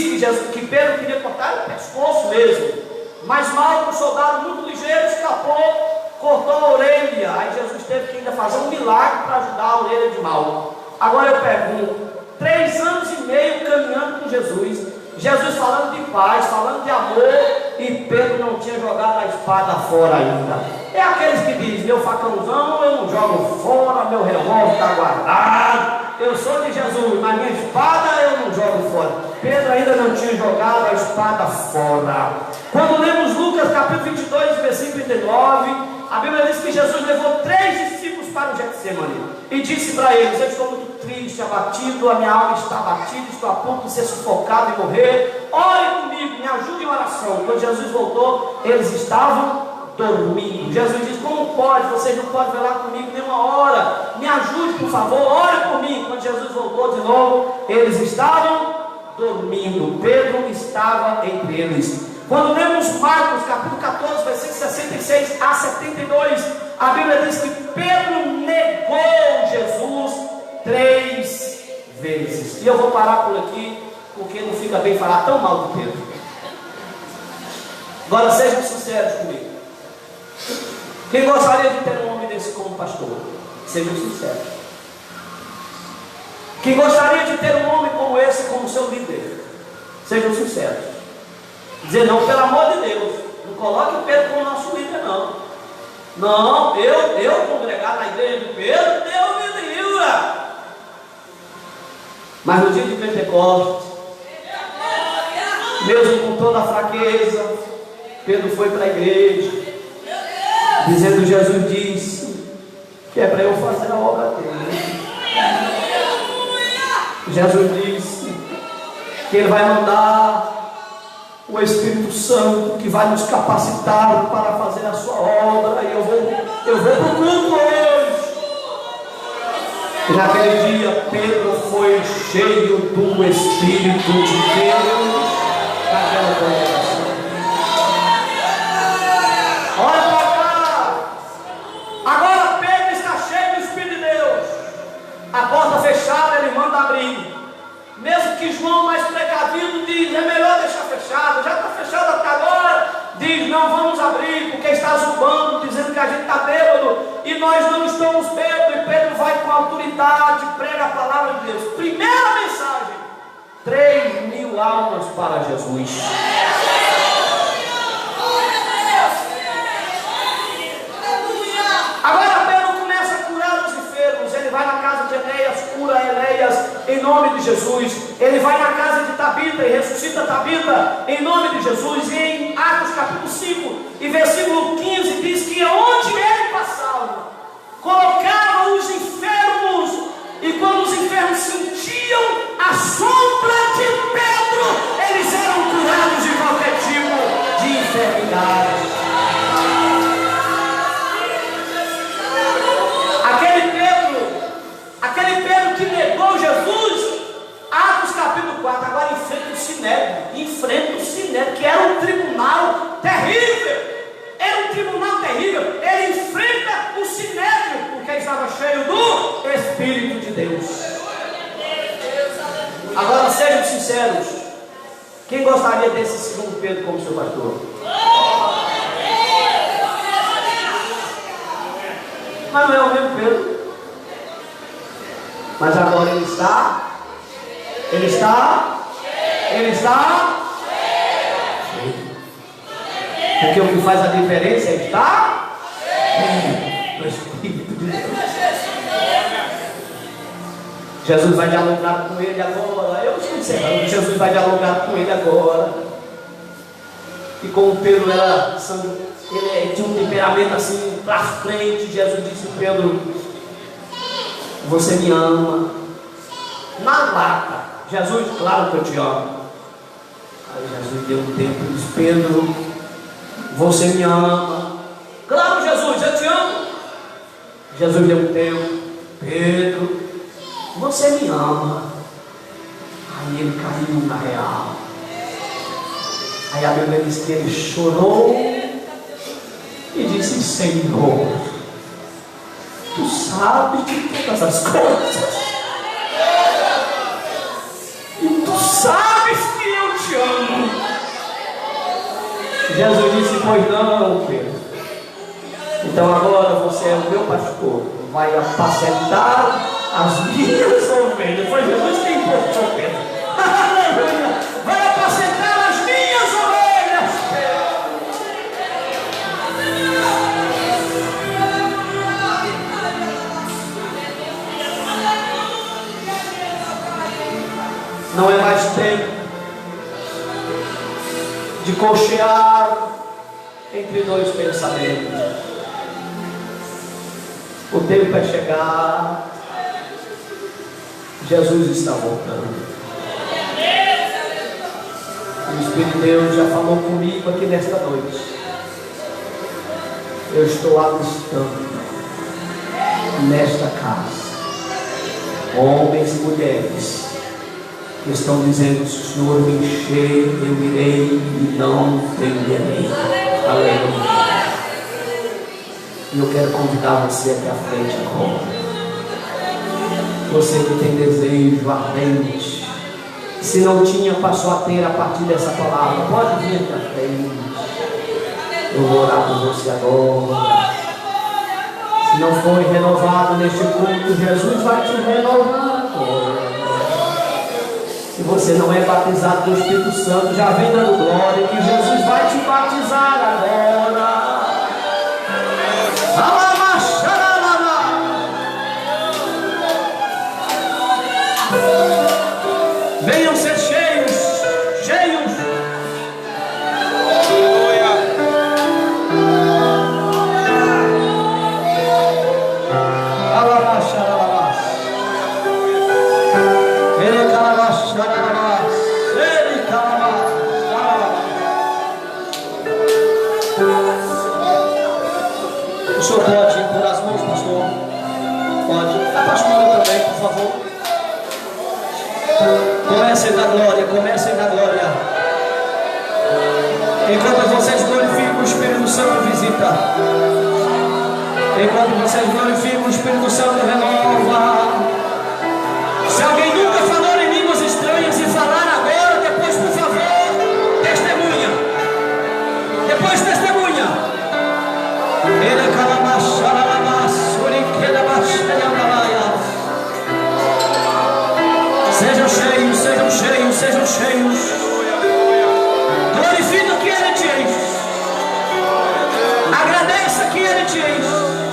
que Pedro queria cortar o pescoço mesmo, mas Malco, um soldado muito ligeiro, escapou, cortou a orelha. Aí Jesus teve que ainda fazer um milagre para ajudar a orelha de Malco. Agora eu pergunto, 3 anos e meio caminhando com Jesus falando de paz, falando de amor, e Pedro não tinha jogado a espada fora ainda. É aqueles que dizem: meu facãozão eu não jogo fora, meu revólver está guardado, eu sou de Jesus, mas minha espada eu não jogo fora. Pedro ainda não tinha jogado a espada fora. Quando lemos Lucas capítulo 22, versículo 39, a Bíblia diz que Jesus levou 3 discípulos para o Getsemane e disse para eles: eu estou muito triste, abatido, a minha alma está abatida, estou a ponto de ser sufocado e morrer. Ore comigo, me ajude em oração. Quando Jesus voltou, eles estavam dormindo. Jesus diz: como pode? Vocês não podem velar comigo nem uma hora. Me ajude, por favor, ore por mim. Quando Jesus voltou de novo, eles estavam dormindo. Pedro estava entre eles. Quando lemos Marcos capítulo 14, versículos 66 a 72, a Bíblia diz que Pedro negou Jesus 3 vezes. E eu vou parar por aqui, porque não fica bem falar tão mal de Pedro. Agora sejam sinceros comigo. Quem gostaria de ter um homem desse como pastor? Sejam sinceros. Quem gostaria de ter um homem como esse como seu líder? Sejam sinceros. Dizer: não, pelo amor de Deus, não coloque Pedro como nosso líder, não. Não, eu congregar na igreja de Pedro, Deus me livra. Mas no dia de Pentecostes, mesmo com toda a fraqueza, Pedro foi para a igreja, dizendo: Jesus disse que é para eu fazer a obra dele. Jesus disse que Ele vai mandar o Espírito Santo, que vai nos capacitar para fazer a sua obra. E eu vou para o culto hoje. E naquele dia Pedro foi cheio do Espírito de Deus naquela congregação. Olha para cá. Agora Pedro está cheio do Espírito de Deus. A porta fechada ele manda abrir. Mesmo que João, mais precavido, diz: é melhor deixar fechado, já está fechado até agora. Diz: não vamos abrir, porque está zombando, dizendo que a gente está bêbado, e nós não estamos bêbados. E Pedro vai com autoridade, prega a palavra de Deus. Primeira mensagem: 3.000 almas para Jesus. Agora Pedro começa a curar os enfermos. Ele vai na casa de Enéas, cura Enéas em nome de Jesus. Ele vai na casa de Tabita e ressuscita Tabita em nome de Jesus. E em Atos capítulo 5 e versículo 15 diz que onde ele passava, colocava os enfermos, e quando os enfermos sentiam a sombra de Pedro, eles eram curados de qualquer tipo de enfermidade. Aquele Pedro que negou Jesus, Atos capítulo 4, agora enfrenta o Sinédrio, que era um tribunal terrível. Era um tribunal terrível. Ele enfrenta o Sinédrio, porque estava cheio do Espírito de Deus. Agora sejam sinceros, quem gostaria desse segundo Pedro como seu pastor? Mas não é o mesmo Pedro. Mas agora ele está cheio. Porque o que faz a diferença é estar cheio do Espírito de Deus. Jesus vai dialogar com ele agora. Eu estou encerrando. Jesus vai dialogar com ele agora. E como Pedro ele tinha um temperamento assim para frente, Jesus disse: Pedro, você me ama. Na lata. Jesus, claro que eu te amo. Aí Jesus deu um tempo e disse: Pedro, você me ama. Claro, Jesus, eu te amo. Jesus deu um tempo: Pedro, você me ama. Aí ele caiu na real. Aí a Bíblia diz que ele chorou e disse: Senhor, tu sabes de todas as coisas, e tu sabes que eu te amo. Jesus disse: pois não, Pedro. Então agora você é o meu pastor, vai apacentar as minhas ovelhas. Foi Jesus quem importou Pedro. Aleluia! Vai apacentar as minhas ovelhas, Não é mais tempo de cochear entre dois pensamentos. O tempo é chegar. Jesus está voltando. O Espírito de Deus já falou comigo aqui nesta noite. Eu estou avistando nesta casa homens e mulheres que estão dizendo: se o Senhor me encher, eu irei e não temerei. Aleluia. E eu quero convidar você aqui à frente agora. Você que tem desejo ardente, se não tinha, passou a ter a partir dessa palavra, pode vir aqui à frente. Eu vou orar por você agora. Se não foi renovado neste culto, Jesus vai te renovar agora. Se você não é batizado do Espírito Santo, já vem dando glória, que Jesus vai te batizar agora. Venham ser cheios, cheios. Aleluia. Ele o senhor pode impor as mãos, pastor? Pode. A pastora também, por favor. Comecem na glória, comecem na glória. Enquanto vocês glorificam, o Espírito Santo visita. Enquanto vocês glorificam, o Espírito Santo renova. Se alguém nunca falou em línguas estranhas e falar agora, depois, por favor, testemunha. Depois testemunha. Ele calama, xaralama, suriqueda, baixaria, cheios. Glorifica que Ele te enche. Agradeça que Ele te enche.